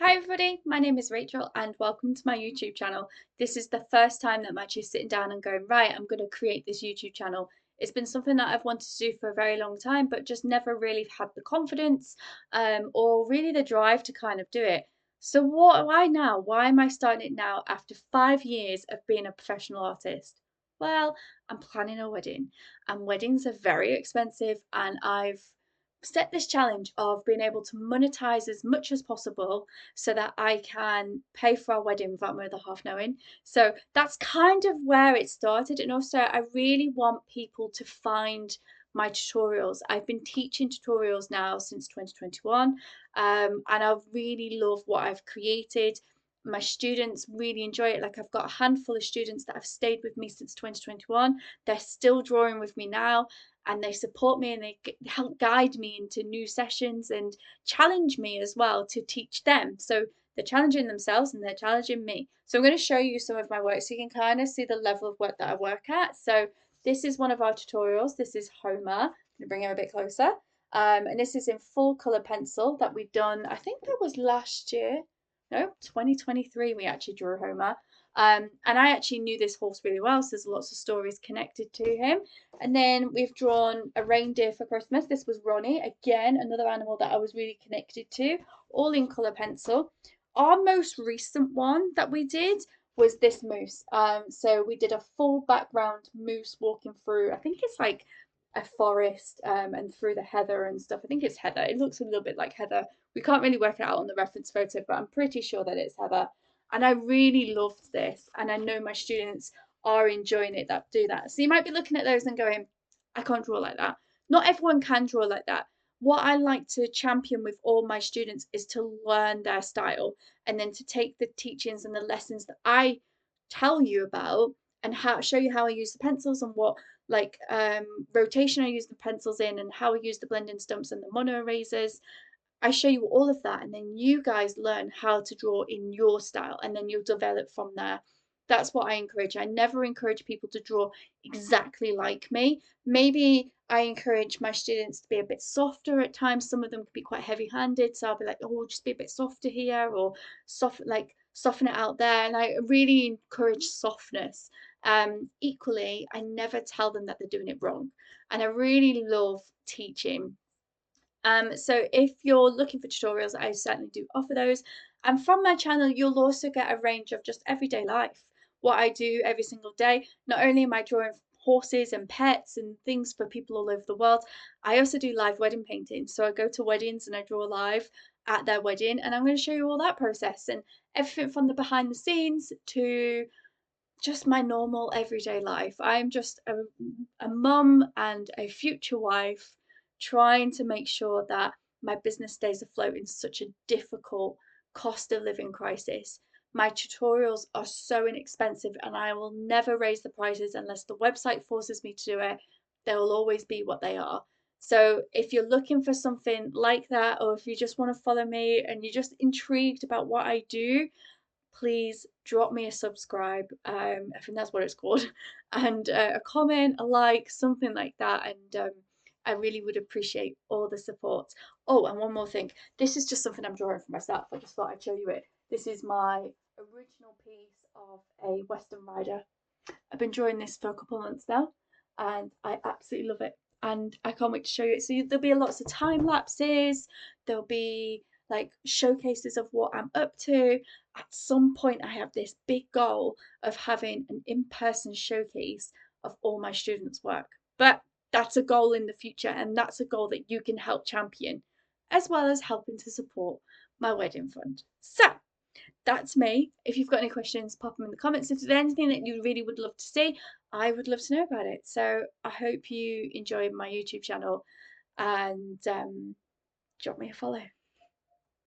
Hi everybody, my name is Rachel and welcome to my YouTube channel. This is the first time that I'm actually sitting down and going, right, I'm going to create this YouTube channel. It's been something that I've wanted to do for a very long time, but just never really had the confidence or really the drive to kind of do it. So why now? Why am I starting it now after 5 years of being a professional artist? Well, I'm planning a wedding and weddings are very expensive and I've set this challenge of being able to monetize as much as possible so that I can pay for our wedding without my other half knowing. So that's kind of where it started. And also, I really want people to find my tutorials. I've been teaching tutorials now since 2021, and I really love what I've created. My students really enjoy it. Like, I've got a handful of students that have stayed with me since 2021. They're still drawing with me now, and they support me and they help guide me into new sessions and challenge me as well to teach them. So they're challenging themselves and they're challenging me. So I'm going to show you some of my work so you can kind of see the level of work that I work at. So this is one of our tutorials. This is Homer. I'm going to bring him a bit closer. And this is in full color pencil that we've done. I think that was last year. No, 2023 we actually drew Homer. And I actually knew this horse really well, so there's lots of stories connected to him. And then we've drawn a reindeer for Christmas. This was Ronnie, again, another animal that I was really connected to, all in colour pencil. Our most recent one that we did was this moose. So we did a full background moose walking through, I think it's like a forest and through the heather and stuff. I think it's heather. It looks a little bit like heather. We can't really work it out on the reference photo, but I'm pretty sure that it's heather. And I really loved this. And I know my students are enjoying it that do that. So you might be looking at those and going, I can't draw like that. Not everyone can draw like that. What I like to champion with all my students is to learn their style and then to take the teachings and the lessons that I tell you about and how show you how I use the pencils and what like rotation I use the pencils in and how I use the blending stumps and the mono erasers. I show you all of that, and then you guys learn how to draw in your style, and then you'll develop from there. That's what I encourage. I never encourage people to draw exactly like me. Maybe I encourage my students to be a bit softer at times. Some of them can be quite heavy-handed, so I'll be like, "Oh, just be a bit softer here," or soften it out there. And I really encourage softness. Equally, I never tell them that they're doing it wrong, and I really love teaching. So if you're looking for tutorials, I certainly do offer those. And from my channel, you'll also get a range of just everyday life, what I do every single day. Not only am I drawing horses and pets and things for people all over the world, I also do live wedding painting. So I go to weddings and I draw live at their wedding, and I'm going to show you all that process and everything from the behind the scenes to just my normal everyday life. I'm just a mum and a future wife trying to make sure that my business stays afloat in such a difficult cost of living crisis. My tutorials are so inexpensive and I will never raise the prices unless the website forces me to do it. They will always be what they are. So if you're looking for something like that, or if you just want to follow me and you're just intrigued about what I do, please drop me a subscribe. I think that's what it's called, and a comment, a like, something like that. And I really would appreciate all the support. Oh, and one more thing. This is just something I'm drawing for myself. I just thought I'd show you it. This is my original piece of a Western rider. I've been drawing this for a couple of months now, and I absolutely love it. And I can't wait to show you it. So there'll be lots of time lapses. There'll be like showcases of what I'm up to. At some point, I have this big goal of having an in-person showcase of all my students' work. But that's a goal in the future, and that's a goal that you can help champion, as well as helping to support my wedding fund. So that's me. If you've got any questions, pop them in the comments. If there's anything that you really would love to see, I would love to know about it. So I hope you enjoy my YouTube channel and drop me a follow.